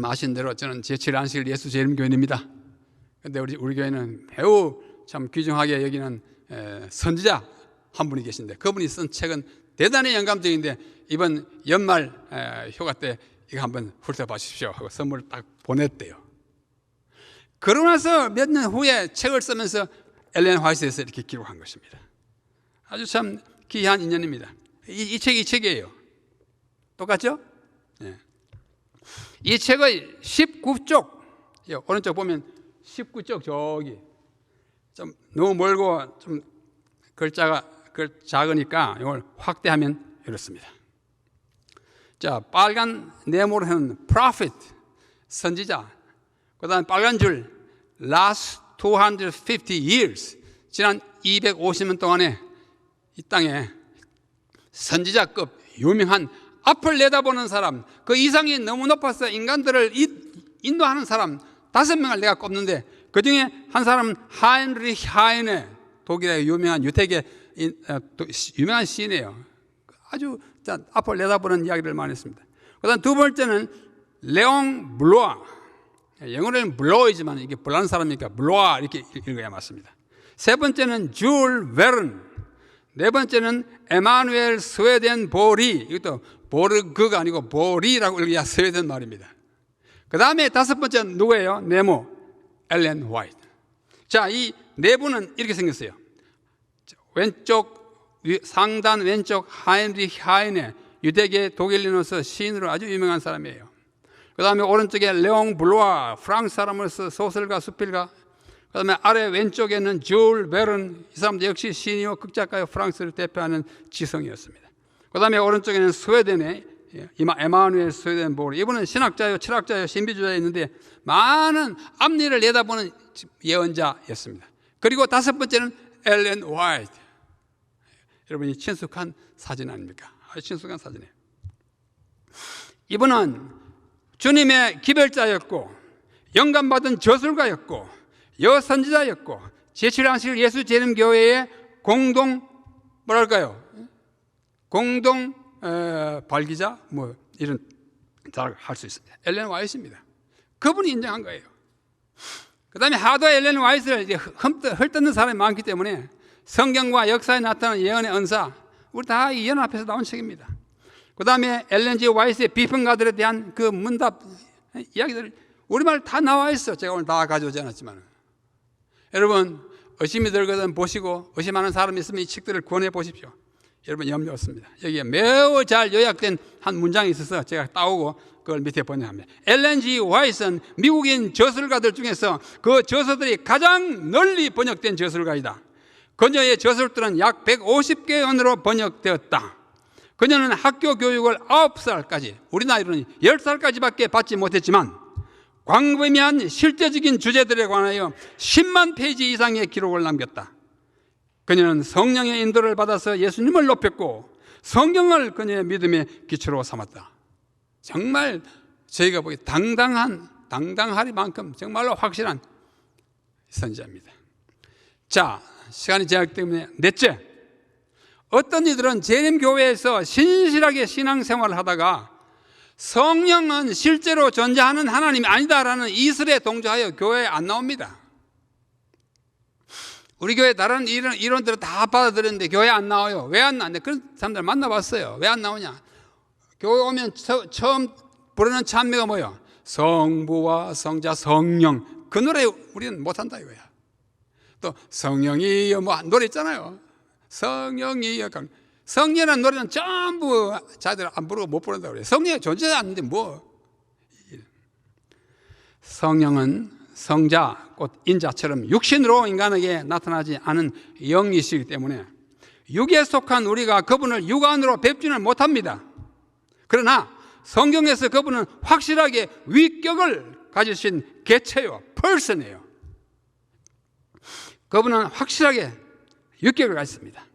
아시는 대로 저는 제7안식일 예수 재림교인입니다. 근데 우리 교회는 매우 참 귀중하게 여기는 선지자 한 분이 계신데 그분이 쓴 책은 대단히 영감적인데 이번 연말 휴가 때 이거 한번 훑어봐 주십시오 하고 선물을 딱 보냈대요. 그러고 나서 몇 년 후에 책을 쓰면서 엘렌 화이트에서 이렇게 기록한 것입니다. 아주 참 귀한 인연입니다. 이 책이에요. 똑같죠? 네. 이 책의 19쪽, 오른쪽 보면 19쪽 저기 좀 너무 멀고 좀 글자가 작으니까 이걸 확대하면 이렇습니다. 자, 빨간 네모로 하는 prophet, 선지자. 그 다음에 빨간 줄 last 250 years, 지난 250년 동안에 이 땅에 선지자급 유명한 앞을 내다보는 사람, 그 이상이 너무 높아서 인간들을 인도하는 사람 5명을 내가 꼽는데 그 중에 한 사람은 하인리히 하이네, 독일의 유명한 유태계 유명한 시인이에요. 아주 앞을 내다보는 이야기를 많이 했습니다. 그 다음 두 번째는 레옹 블로아, 영어로는 블로이지만 이게 블라는 사람이니까 블로아 이렇게 읽어야 맞습니다. 세 번째는 줄 베른, 네 번째는 에마누엘 스웨덴 보리, 이것도 보르그가 아니고 보리라고 읽어야 스웨덴 말입니다. 그 다음에 5번째는 누구예요? 네모, 엘렌 화이트. 자, 이 네 분은 이렇게 생겼어요. 왼쪽 상단 왼쪽 하인리히 하이네, 유대계 독일인으로서 시인으로 아주 유명한 사람이에요. 그 다음에 오른쪽에 레옹 블로아, 프랑스 사람으로서 소설가, 수필가. 그 다음에 아래 왼쪽에는 줄 베른, 이 사람도 역시 시인이요 극작가요, 프랑스를 대표하는 지성이었습니다. 그 다음에 오른쪽에는 스웨덴의 에마누엘 스웨덴 보리, 이분은 신학자요, 철학자요, 신비주의자였는데 많은 앞일을 내다보는 예언자였습니다. 그리고 5번째는 엘렌 화이트. 여러분이 친숙한 사진 아닙니까? 아주 친숙한 사진이에요. 이분은 주님의 기별자였고 영감받은 저술가였고 여선지자였고 제7안식일 예수 재림교회의 공동 발기자 뭐 이런 잘 할 수 있습니다. 엘렌 화이트입니다. 그분이 인정한 거예요. 그 다음에 하도 엘렌 화이트를 이제 헐뜯는 사람이 많기 때문에 성경과 역사에 나타나는 예언의 은사, 우리 다 이 연합해서 나온 책입니다. 그 다음에 엘렌 G. 화이트의 비평가들에 대한 그 문답 이야기들 우리말 다 나와 있어. 제가 오늘 다 가져오지 않았지만 여러분 의심이 들거든 보시고 의심하는 사람이 있으면 이 책들을 권해 보십시오. 여러분 염려 없습니다. 여기에 매우 잘 요약된 한 문장이 있어서 제가 따오고 그걸 밑에 번역합니다. 엘렌 G. 화이트는 미국인 저술가들 중에서 그 저서들이 가장 널리 번역된 저술가이다. 그녀의 저술들은 약 150개 언어로 번역되었다. 그녀는 학교 교육을 9살까지, 우리 나이로는 10살까지밖에 받지 못했지만 광범위한 실제적인 주제들에 관하여 10만 페이지 이상의 기록을 남겼다. 그녀는 성령의 인도를 받아서 예수님을 높였고 성경을 그녀의 믿음의 기초로 삼았다. 정말 저희가 보기 당당하리만큼 정말로 확실한 선지자입니다. 자, 시간이 제약 때문에 넷째, 어떤 이들은 재림교회에서 신실하게 신앙생활을 하다가 성령은 실제로 존재하는 하나님이 아니다라는 이설에 동조하여 교회에 안 나옵니다. 우리 교회 다른 이론들은 다 받아들였는데 교회 안 나와요. 왜 안 나오냐? 그런 사람들 만나봤어요. 왜 안 나오냐? 교회 오면 처음 부르는 찬미가 뭐예요? 성부와 성자 성령. 그 노래 우리는 못한다 이거야. 또 성령이여 뭐 노래 있잖아요. 성령이여. 성령이라는 노래는 전부 자들 안 부르고 못 부른다고 그래요. 성령이 존재하지 않는데 뭐. 성령은 성자, 곧 인자처럼 육신으로 인간에게 나타나지 않은 영이시기 때문에 육에 속한 우리가 그분을 육안으로 뵙지는 못합니다. 그러나 성경에서 그분은 확실하게 위격을 가지신 개체요, person이에요. 그분은 확실하게 위격을 가졌습니다.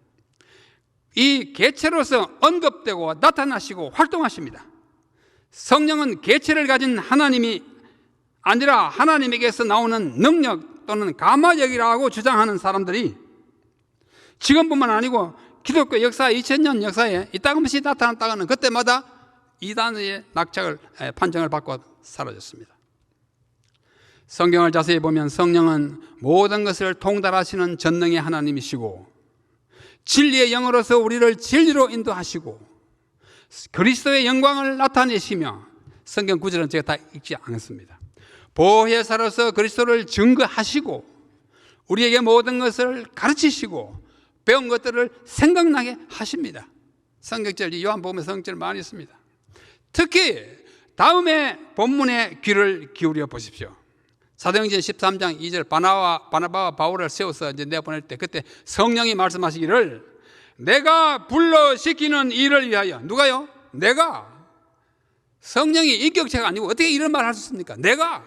이 개체로서 언급되고 나타나시고 활동하십니다. 성령은 개체를 가진 하나님이 아니라 하나님에게서 나오는 능력 또는 감화력이라고 주장하는 사람들이 지금뿐만 아니고 기독교 역사 2000년 역사에 이따금씩 나타났다가는 그때마다 이단의 판정을 받고 사라졌습니다. 성경을 자세히 보면 성령은 모든 것을 통달하시는 전능의 하나님이시고 진리의 영으로서 우리를 진리로 인도하시고 그리스도의 영광을 나타내시며, 성경 구절은 제가 다 읽지 않았습니다. 보혜사로서 그리스도를 증거하시고 우리에게 모든 것을 가르치시고 배운 것들을 생각나게 하십니다. 성경절, 요한복음에 성경절 많이 있습니다. 특히 다음에 본문에 귀를 기울여 보십시오. 사도행전 13장 2절 바나바와 바울을 세워서 이제 내보낼 때 그때 성령이 말씀하시기를 내가 불러시키는 일을 위하여. 누가요? 내가. 성령이 인격체가 아니고 어떻게 이런 말을 할 수 있습니까? 내가.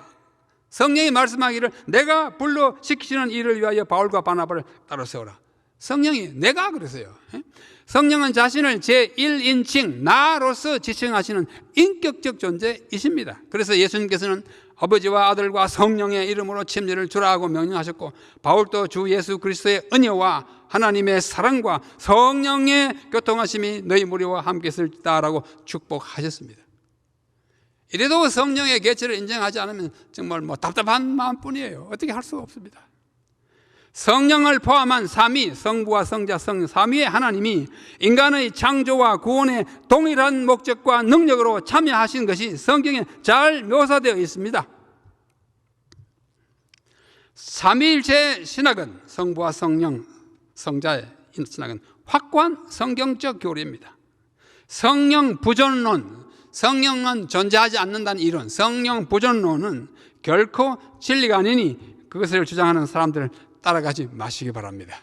성령이 말씀하기를 내가 불러시키는 일을 위하여 바울과 바나바를 따로 세우라. 성령이 내가 그랬어요. 성령은 자신을 제1인칭 나로서 지칭하시는 인격적 존재이십니다. 그래서 예수님께서는 아버지와 아들과 성령의 이름으로 침례를 주라 하고 명령하셨고, 바울도 주 예수 그리스도의 은혜와 하나님의 사랑과 성령의 교통하심이 너희 무리와 함께 있을지다라고 축복하셨습니다. 이래도 성령의 개체를 인정하지 않으면 정말 답답한 마음뿐이에요. 어떻게 할 수가 없습니다. 성령을 포함한 삼위, 성부와 성자, 성령, 삼위의 하나님이 인간의 창조와 구원의 동일한 목적과 능력으로 참여하신 것이 성경에 잘 묘사되어 있습니다. 삼위일체 신학은, 성부와 성령, 성자의 신학은 확고한 성경적 교리입니다. 성령 부존론, 성령은 존재하지 않는다는 이론, 성령 부존론은 결코 진리가 아니니 그것을 주장하는 사람들을 따라가지 마시기 바랍니다.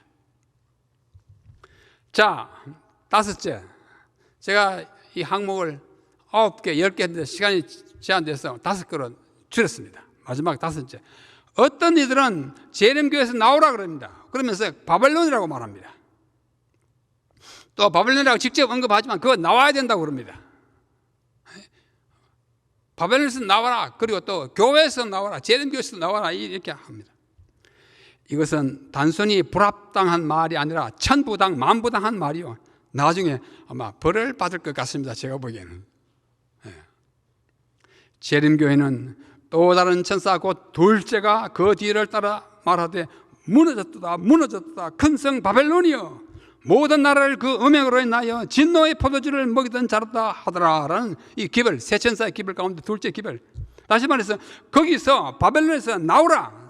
자, 다섯째, 제가 이 항목을 9개, 10개 했는데 시간이 제한돼서 5개로 줄였습니다. 마지막 다섯째, 어떤 이들은 재림교회에서 나오라 그럽니다. 그러면서 바벨론이라고 말합니다. 또 바벨론이라고 직접 언급하지만 그거 나와야 된다고 그럽니다. 바벨론에서 나와라, 그리고 또 교회에서 나와라, 재림교회에서 나와라 이렇게 합니다. 이것은 단순히 불합당한 말이 아니라 천부당, 만부당한 말이요, 나중에 아마 벌을 받을 것 같습니다. 제가 보기에는. 재림교회는 또 다른 천사 곧 둘째가 그 뒤를 따라 말하되 무너졌다 무너졌다 큰 성 바벨론이여 모든 나라를 그 음행으로 인하여 진노의 포도주를 먹이던 자랐다 하더라라는 이 기별, 세 천사의 기별 가운데 둘째 기별. 다시 말해서 거기서 바벨론에서 나오라,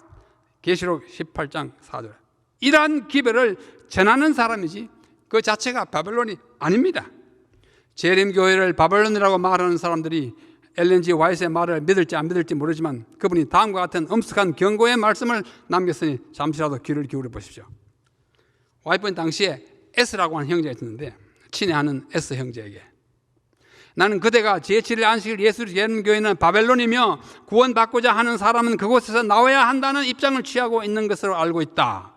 계시록 18장 4절. 이러한 기별을 전하는 사람이지 그 자체가 바벨론이 아닙니다. 재림교회를 바벨론이라고 말하는 사람들이 엘렌 G. 화이트의 말을 믿을지 안 믿을지 모르지만 그분이 다음과 같은 엄숙한 경고의 말씀을 남겼으니 잠시라도 귀를 기울여 보십시오. 화이트는 당시에 S라고 하는 형제가 있었는데 친애하는 에서 형제에게 나는 그대가 제7일 안식일 예수 예언교회는 바벨론이며 구원받고자 하는 사람은 그곳에서 나와야 한다는 입장을 취하고 있는 것으로 알고 있다.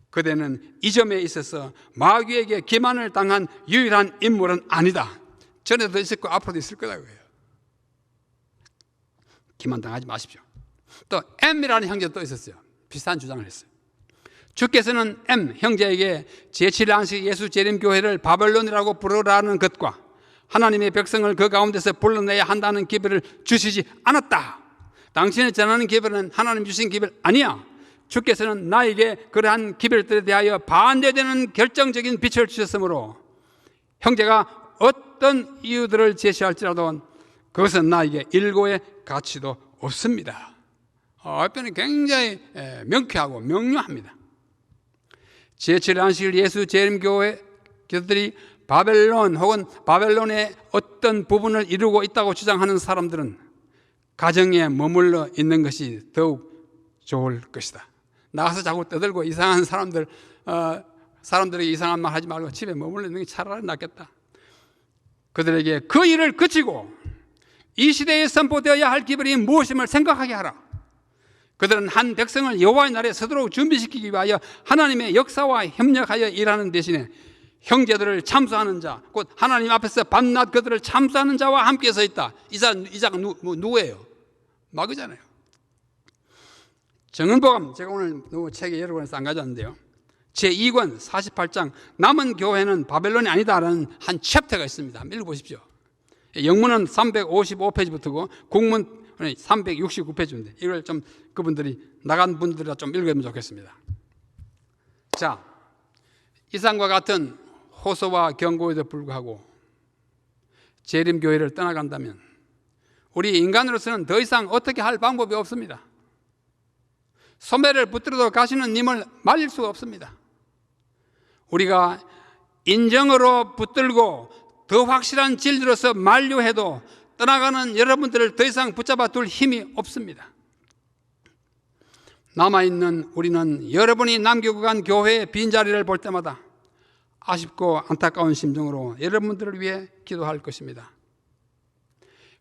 그대는 이 점에 있어서 마귀에게 기만을 당한 유일한 인물은 아니다. 전에도 있었고 앞으로도 있을 거라고 해요. 기만당하지 마십시오. 또 M이라는 형제도 또 있었어요. 비슷한 주장을 했어요. 주께서는 M 형제에게 제7일 안식 예수 재림교회를 바벨론이라고 부르라는 것과 하나님의 백성을 그 가운데서 불러내야 한다는 기별을 주시지 않았다. 당신이 전하는 기별은 하나님 주신 기별 아니야. 주께서는 나에게 그러한 기별들에 대하여 반대되는 결정적인 빛을 주셨으므로 형제가 어떤 이유들을 제시할지라도 그것은 나에게 일고의 가치도 없습니다. 답변이 굉장히 명쾌하고 명료합니다. 제7일 안식일 예수 재림교회 교들이 바벨론 혹은 바벨론의 어떤 부분을 이루고 있다고 주장하는 사람들은 가정에 머물러 있는 것이 더욱 좋을 것이다. 나가서 자꾸 떠들고 이상한 사람들에게 이상한 말 하지 말고 집에 머물러 있는 게 차라리 낫겠다. 그들에게 그 일을 그치고 이 시대에 선포되어야 할 기별이 무엇임을 생각하게 하라. 그들은 한 백성을 여호와의 날에 서도록 준비시키기 위하여 하나님의 역사와 협력하여 일하는 대신에 형제들을 참수하는 자, 곧 하나님 앞에서 밤낮 그들을 참수하는 자와 함께 서 있다. 이 자가 누구예요? 마귀잖아요. 정은보감, 제가 오늘 책에 여러 권에서 안 가져왔는데요. 제2권 48장 남은 교회는 바벨론이 아니다라는 한 챕터가 있습니다. 한번 읽어보십시오. 영문은 355페이지부터고 국문 369페이지인데 이걸 좀 그분들이 나간 분들이 좀 읽으면 좋겠습니다. 자, 이상과 같은 호소와 경고에도 불구하고 재림교회를 떠나간다면 우리 인간으로서는 더 이상 어떻게 할 방법이 없습니다. 소매를 붙들어도 가시는 님을 말릴 수가 없습니다. 우리가 인정으로 붙들고 더 확실한 진리로서 만류해도 떠나가는 여러분들을 더 이상 붙잡아 둘 힘이 없습니다. 남아있는 우리는 여러분이 남기고 간 교회의 빈자리를 볼 때마다 아쉽고 안타까운 심정으로 여러분들을 위해 기도할 것입니다.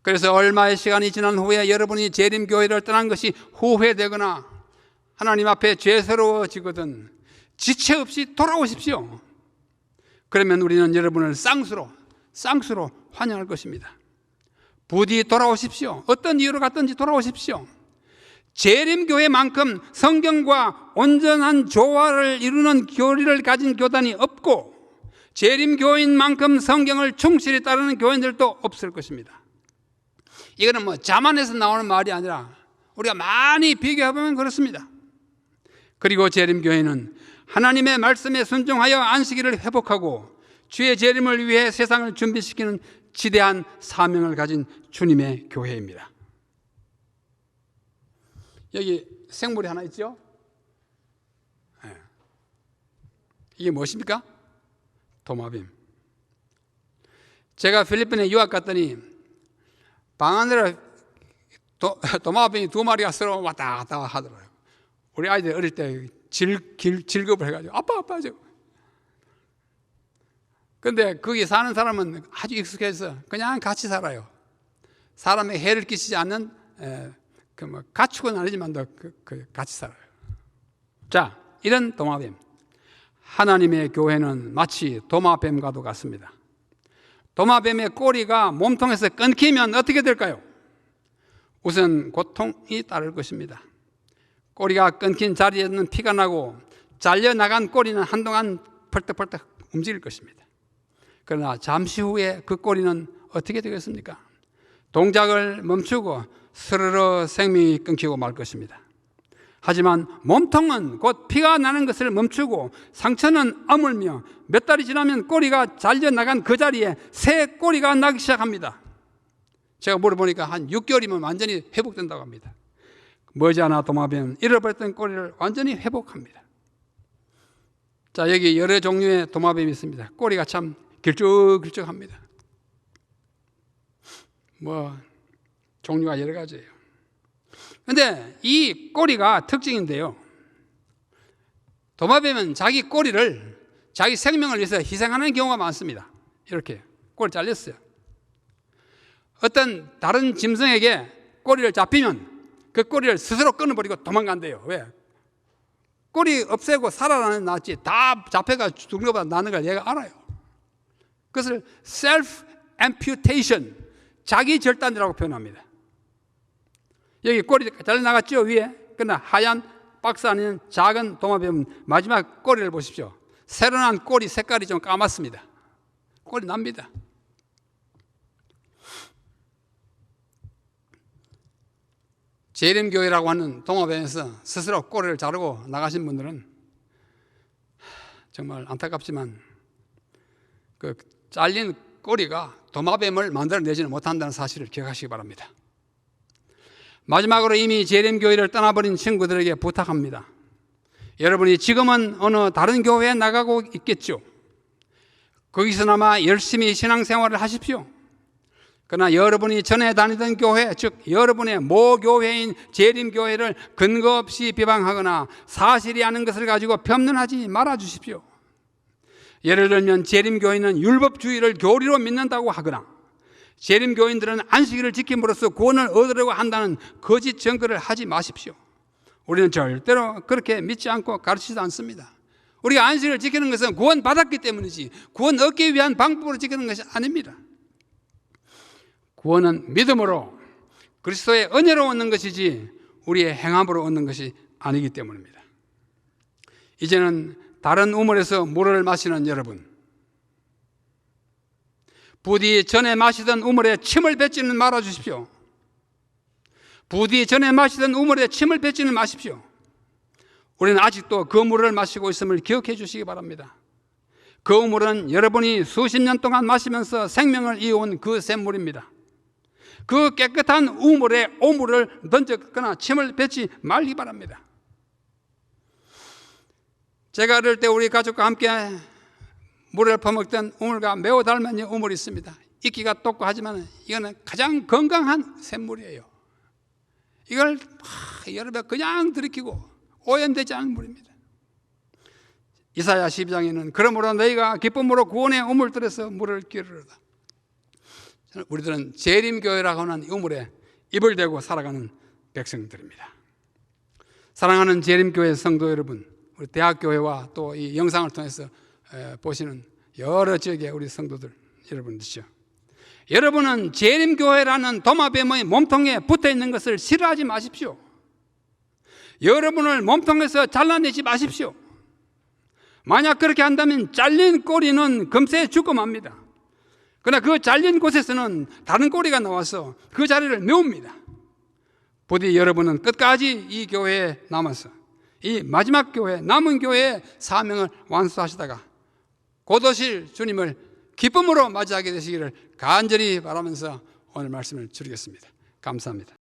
그래서 얼마의 시간이 지난 후에 여러분이 재림교회를 떠난 것이 후회되거나 하나님 앞에 죄스러워지거든 지체 없이 돌아오십시오. 그러면 우리는 여러분을 쌍수로 환영할 것입니다. 부디 돌아오십시오. 어떤 이유로 갔든지 돌아오십시오. 재림교회만큼 성경과 온전한 조화를 이루는 교리를 가진 교단이 없고 재림교인만큼 성경을 충실히 따르는 교인들도 없을 것입니다. 이거는 뭐 자만에서 나오는 말이 아니라 우리가 많이 비교해보면 그렇습니다. 그리고 재림교회는 하나님의 말씀에 순종하여 안식일을 회복하고 주의 재림을 위해 세상을 준비시키는 지대한 사명을 가진 주님의 교회입니다. 여기 생물이 하나 있죠? 네. 이게 무엇입니까? 도마뱀. 제가 필리핀에 유학 갔더니 방 안으로 도마뱀이 2마리가 서로 왔다 갔다 하더라고요. 우리 아이들 어릴 때 즐겁을 해가지고 아빠 하죠. 근데 거기 사는 사람은 아주 익숙해서 그냥 같이 살아요. 사람에게 해를 끼치지 않는 가축은 아니지만 같이 살아요. 자, 이런 도마뱀. 하나님의 교회는 마치 도마뱀과도 같습니다. 도마뱀의 꼬리가 몸통에서 끊기면 어떻게 될까요? 우선 고통이 따를 것입니다. 꼬리가 끊긴 자리에는 피가 나고 잘려나간 꼬리는 한동안 펄떡펄떡 움직일 것입니다. 그러나 잠시 후에 그 꼬리는 어떻게 되겠습니까? 동작을 멈추고 스르르 생명이 끊기고 말 것입니다. 하지만 몸통은 곧 피가 나는 것을 멈추고 상처는 아물며 몇 달이 지나면 꼬리가 잘려나간 그 자리에 새 꼬리가 나기 시작합니다. 제가 물어보니까 한 6개월이면 완전히 회복된다고 합니다. 머지않아 도마뱀은 잃어버렸던 꼬리를 완전히 회복합니다. 자, 여기 여러 종류의 도마뱀이 있습니다. 꼬리가 참 길쭉길쭉합니다. 종류가 여러 가지예요. 그런데 이 꼬리가 특징인데요. 도마뱀은 자기 꼬리를 자기 생명을 위해서 희생하는 경우가 많습니다. 이렇게 꼬리 잘렸어요. 어떤 다른 짐승에게 꼬리를 잡히면 그 꼬리를 스스로 끊어버리고 도망간대요. 왜? 꼬리 없애고 살아나는 낫지 다 잡혀가 죽는 것보다 나는 걸 얘가 알아요. 그것을 self amputation, 자기 절단이라고 표현합니다. 여기 꼬리 잘려나갔죠, 위에. 그러나 하얀 박스 안에는 작은 도마뱀 마지막 꼬리를 보십시오. 새로 난 꼬리 색깔이 좀 까맣습니다. 꼬리 납니다. 재림교회라고 하는 동화뱀에서 스스로 꼬리를 자르고 나가신 분들은 정말 안타깝지만 그 잘린 꼬리가 도마뱀을 만들어내지는 못한다는 사실을 기억하시기 바랍니다. 마지막으로 이미 재림교회를 떠나버린 친구들에게 부탁합니다. 여러분이 지금은 어느 다른 교회에 나가고 있겠죠. 거기서나마 열심히 신앙생활을 하십시오. 그러나 여러분이 전에 다니던 교회, 즉 여러분의 모교회인 재림교회를 근거 없이 비방하거나 사실이 아닌 것을 가지고 변론하지 말아 주십시오. 예를 들면 재림교회는 율법주의를 교리로 믿는다고 하거나 재림교인들은 안식일을 지킴으로써 구원을 얻으려고 한다는 거짓 증거를 하지 마십시오. 우리는 절대로 그렇게 믿지 않고 가르치지도 않습니다. 우리가 안식일을 지키는 것은 구원 받았기 때문이지 구원 얻기 위한 방법으로 지키는 것이 아닙니다. 구원은 믿음으로 그리스도의 은혜로 얻는 것이지 우리의 행함으로 얻는 것이 아니기 때문입니다. 이제는 다른 우물에서 물을 마시는 여러분, 부디 전에 마시던 우물에 침을 뱉지는 말아 주십시오. 부디 전에 마시던 우물에 침을 뱉지는 마십시오. 우리는 아직도 그 물을 마시고 있음을 기억해 주시기 바랍니다. 그 우물은 여러분이 수십 년 동안 마시면서 생명을 이어온 그 샘물입니다. 그 깨끗한 우물에 오물을 던졌거나 침을 뱉지 말기 바랍니다. 제가 어릴 때 우리 가족과 함께 물을 퍼먹던 우물과 매우 닮은 우물이 있습니다. 이끼가 떴고 하지만 이거는 가장 건강한 샘물이에요. 이걸 여러 번 그냥 들이키고 오염되지 않은 물입니다. 이사야 12장에는 그러므로 너희가 기쁨으로 구원의 우물들에서 물을 기르르다. 우리들은 재림교회라고 하는 우물에 입을 대고 살아가는 백성들입니다. 사랑하는 재림교회 성도 여러분, 우리 대학교회와 또 이 영상을 통해서 보시는 여러 지역의 우리 성도들 여러분들이죠. 여러분은 재림교회라는 도마뱀의 몸통에 붙어있는 것을 싫어하지 마십시오. 여러분을 몸통에서 잘라내지 마십시오. 만약 그렇게 한다면 잘린 꼬리는 금세 죽어맙니다. 그러나 그 잘린 곳에서는 다른 꼬리가 나와서 그 자리를 메웁니다. 부디 여러분은 끝까지 이 교회에 남아서 이 마지막 교회, 남은 교회의 사명을 완수하시다가 곧 오실 주님을 기쁨으로 맞이하게 되시기를 간절히 바라면서 오늘 말씀을 드리겠습니다. 감사합니다.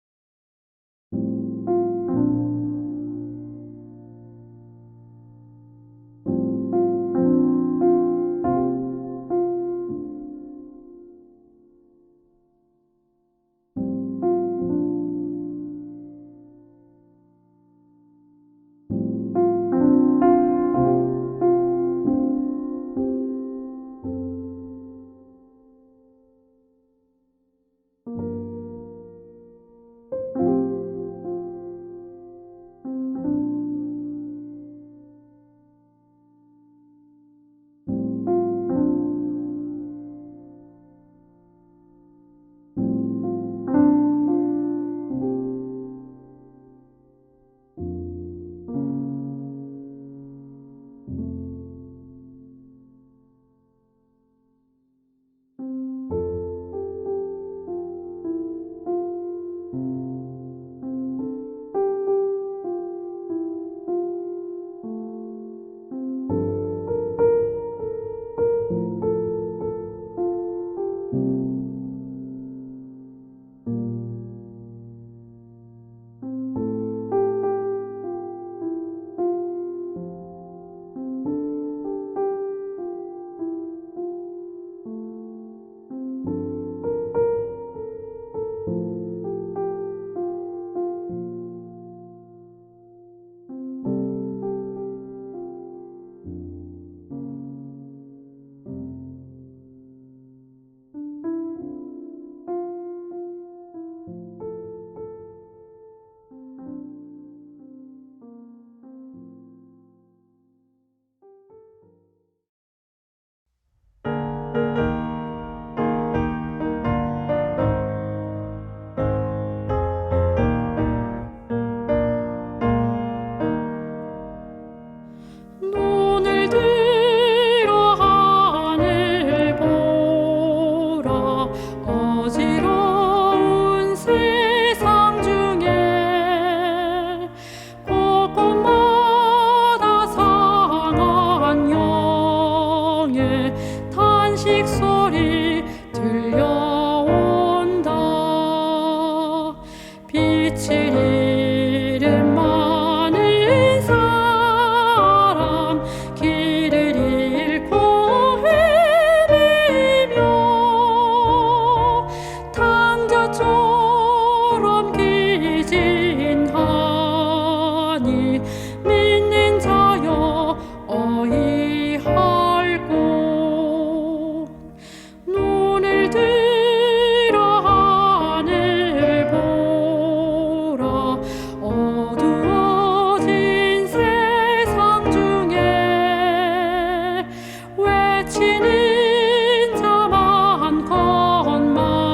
외치는 자만 건만은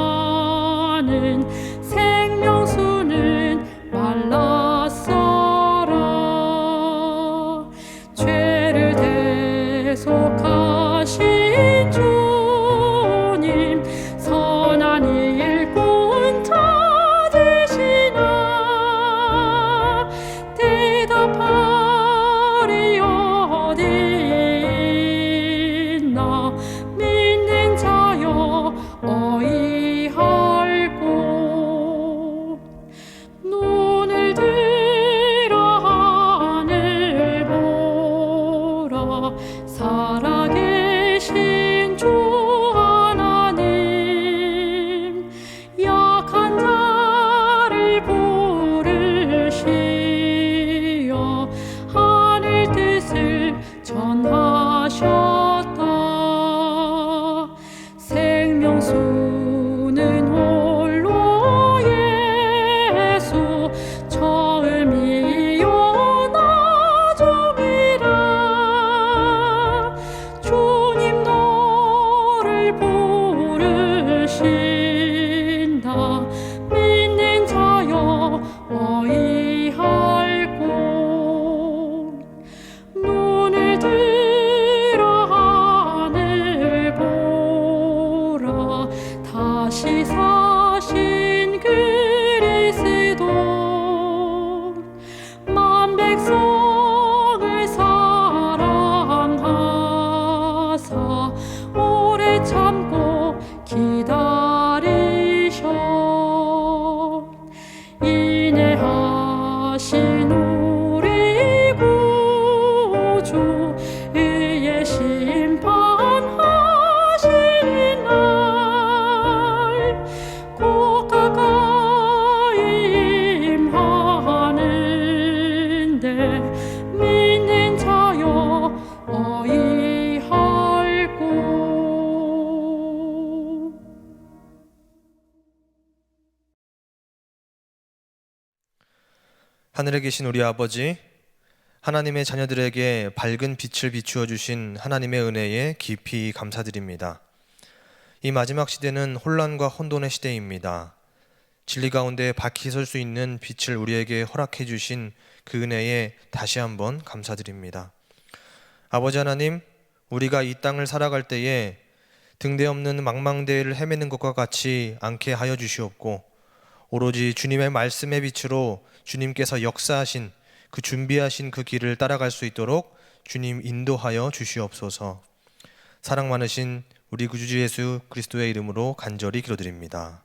생명수는 말랐어라. 죄를 대속하신 주님 선한 일꾼 찾으시나. 대답하리 어디 있나. 믿는 자여 어이할꼬. 눈을 들어 하늘 보라. 살아계신 주 하나님 약한 자를 부르시어 하늘 뜻을 전하셨다. 생명수는 홀로 예수 처음이요 나중이라. 주님 너를 부르신다. 믿는 자여 어이할꼬. 눈을 들어 하늘 보라. 다시 사신 그리스도 만 백성을 사랑하사 오래 참고 기다리셔. 인내하신 우리 구주 의의 심판하시는 날 곧 가까이 임하는데 믿는 자여 어이할꼬. 하늘에 계신 우리 아버지, 하나님의 자녀들에게 밝은 빛을 비추어 주신 하나님의 은혜에 깊이 감사드립니다. 이 마지막 시대는 혼란과 혼돈의 시대입니다. 진리 가운데 박히 설 수 있는 빛을 우리에게 허락해 주신 그 은혜에 다시 한번 감사드립니다. 아버지 하나님, 우리가 이 땅을 살아갈 때에 등대 없는 망망대해를 헤매는 것과 같이 않게 하여 주시옵고, 오로지 주님의 말씀의 빛으로 주님께서 역사하신 그 준비하신 그 길을 따라갈 수 있도록 주님 인도하여 주시옵소서. 사랑 많으신 우리 구주 예수 그리스도의 이름으로 간절히 기도드립니다.